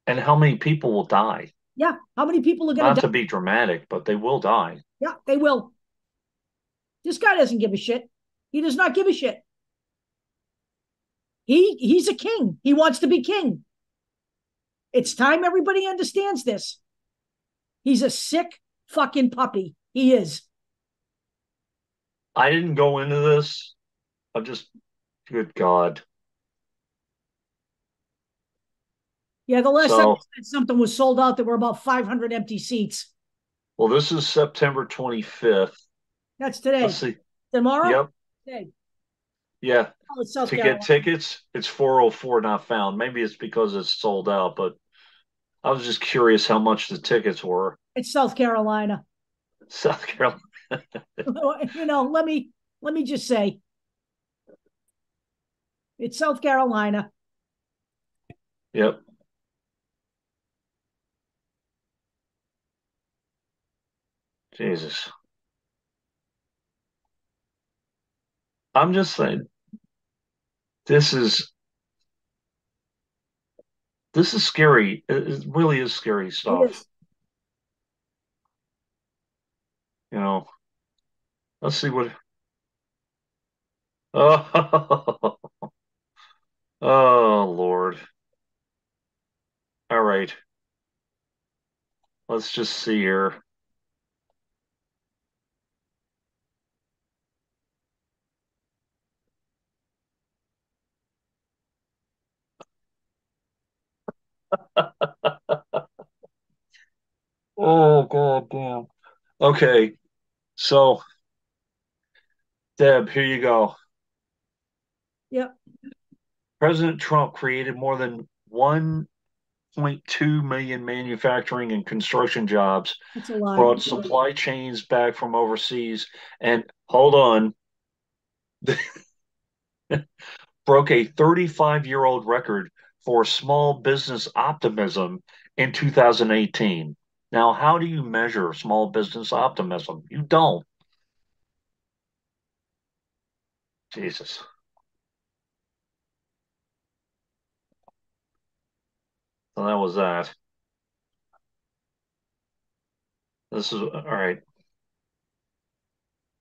And how many people will die? Yeah, how many people are going to die? Not to be dramatic, but they will die. Yeah, they will. This guy doesn't give a shit. He does not give a shit. He's a king. He wants to be king. It's time everybody understands this. He's a sick fucking puppy. He is. I didn't go into this. I'm just, good God. Yeah, the last time something was sold out, there were about 500 empty seats. Well, this is September 25th. That's today. Let's see. Tomorrow? Yep. Today. Yeah. To get tickets, it's 404 not found. Maybe it's because it's sold out, but I was just curious how much the tickets were. It's South Carolina. South Carolina. Let me just say, it's South Carolina. Yep. Jesus. I'm just saying, this is scary. It really is scary stuff. Let's see what. Oh, oh Lord. All right. Let's just see here. Oh, God damn. Okay. So, Deb, here you go. Yep. President Trump created more than 1.2 million manufacturing and construction jobs, brought supply chains back from overseas, and hold on, broke a 35-year-old record for small business optimism in 2018. Now, how do you measure small business optimism? You don't. Jesus. So that was that. This is all right.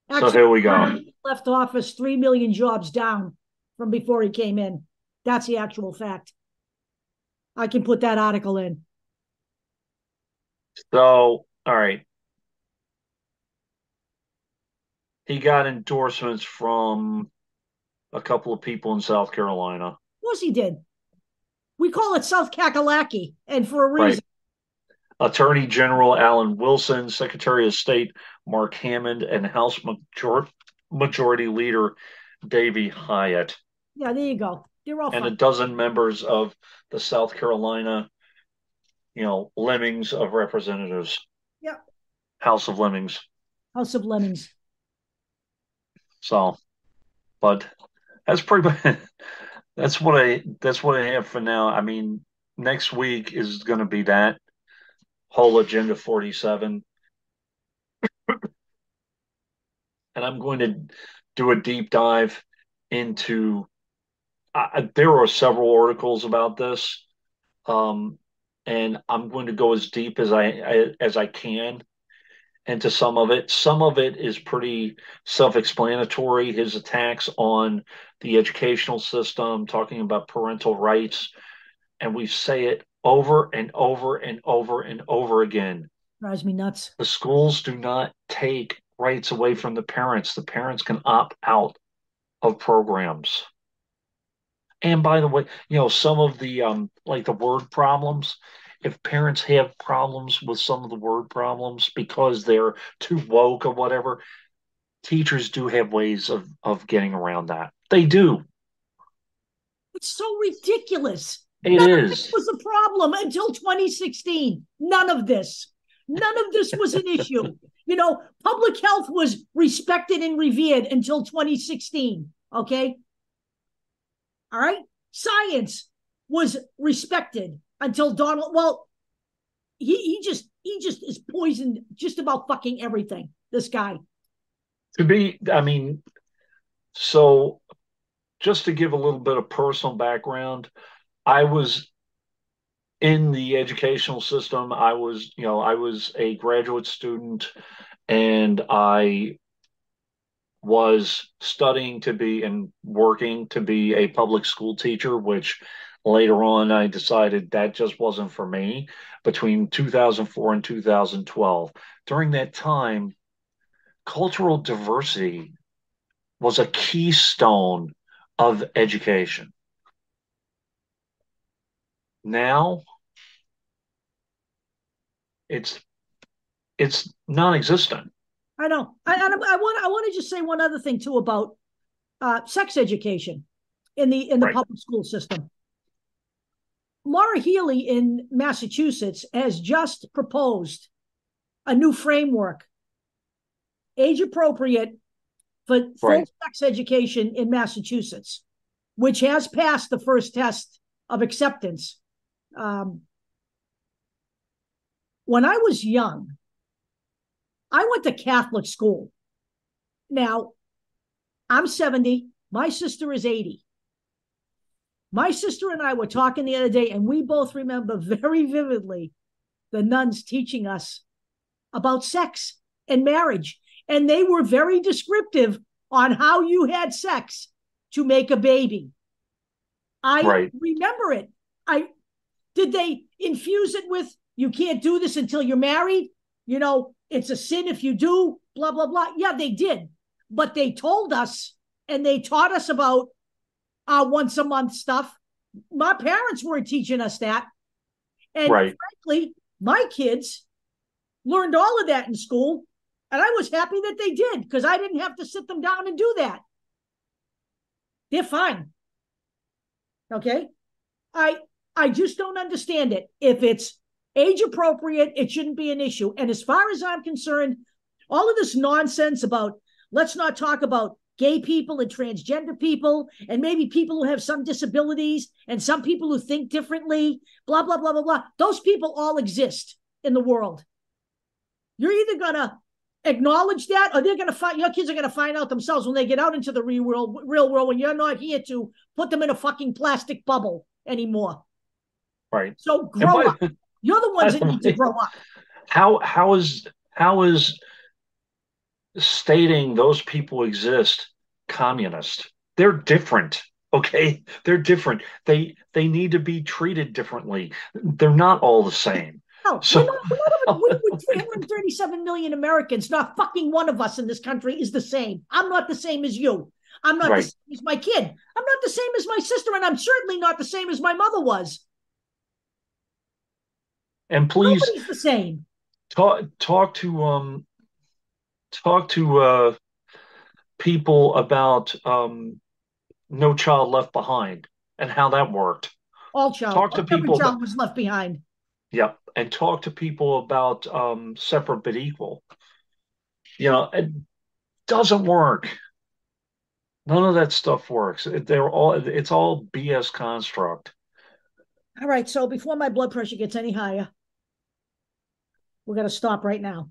So Actually, here we go. left office 3 million jobs down from before he came in. That's the actual fact. I can put that article in. So, all right. He got endorsements from a couple of people in South Carolina. Of course he did. We call it South Kakalaki, and for a reason. Right. Attorney General Alan Wilson, Secretary of State Mark Hammond, and House Majority Leader Davey Hyatt. Yeah, there you go. They're all and fun. a dozen members of the South Carolina, Lemmings of Representatives. Yeah. House of Lemmings. House of Lemons. So, but that's pretty much that's what I have for now. I mean, next week is going to be that whole Agenda 47, and I'm going to do a deep dive into. There are several articles about this, and I'm going to go as deep as I can into some of it. Some of it is pretty self-explanatory. His attacks on the educational system, talking about parental rights, and we say it over and over and over and over again. Drives me nuts. The schools do not take rights away from the parents. The parents can opt out of programs. And by the way, some of the like the word problems, if parents have problems with some of the word problems because they're too woke or whatever, teachers do have ways of getting around that. They do. It's so ridiculous. It None of is. this was a problem until 2016. None of this. None of this was an issue. Public health was respected and revered until 2016. Okay. All right. Science was respected until Donald. Well, he just is poisoned just about fucking everything. This guy. So just to give a little bit of personal background, I was in the educational system. I was a graduate student, and I was studying to be and working to be a public school teacher, which later on I decided that just wasn't for me between 2004 and 2012. During that time, cultural diversity was a keystone of education. Now it's non-existent. I know. I want to just say one other thing too about sex education in the Right. public school system. Maura Healey in Massachusetts has just proposed a new framework, age appropriate, for full Right. sex education in Massachusetts, which has passed the first test of acceptance. When I was young, I went to Catholic school. Now, I'm 70. My sister is 80. My sister and I were talking the other day, and we both remember very vividly the nuns teaching us about sex and marriage. And they were very descriptive on how you had sex to make a baby. I remember it. Did they infuse it with, you can't do this until you're married? It's a sin if you do, blah, blah, blah. Yeah, they did. But they told us and they taught us about once a month stuff. My parents weren't teaching us that. And frankly, my kids learned all of that in school. And I was happy that they did because I didn't have to sit them down and do that. They're fine. Okay? I just don't understand it. If it's age appropriate, it shouldn't be an issue. And as far as I'm concerned, all of this nonsense about let's not talk about gay people and transgender people and maybe people who have some disabilities and some people who think differently, blah, blah, blah, blah, blah. Those people all exist in the world. You're either going to acknowledge that, or they're going to find your kids are going to find out themselves when they get out into the real world when you're not here to put them in a fucking plastic bubble anymore. Right. So grow up. You're the ones that need to grow up. How is stating those people exist communist? They're different. Okay, they're different. They need to be treated differently. They're not all the same. No, so we're 337 million Americans. Not fucking one of us in this country is the same. I'm not the same as you. I'm not the same as my kid. I'm not the same as my sister, and I'm certainly not the same as my mother was. And please, nobody's the same. Talk to people about No Child Left Behind and how that worked. Every child was left behind. Yep, and talk to people about separate but equal. It doesn't work. None of that stuff works. It's all BS construct. All right, so before my blood pressure gets any higher, we're going to stop right now.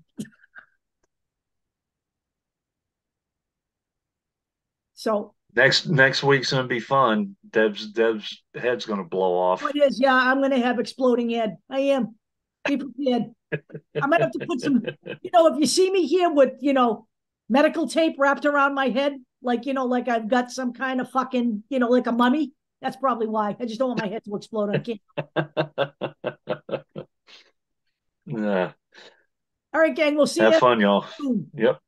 So next week's going to be fun. Deb's head's going to blow off. It is, yeah. I'm going to have exploding head. I am. Be prepared. I might have to put some, if you see me here with, medical tape wrapped around my head, like like I've got some kind of fucking, like a mummy. That's probably why. I just don't want my head to explode. I can't. Yeah. All right, gang. We'll see you. Have fun, y'all. Yep.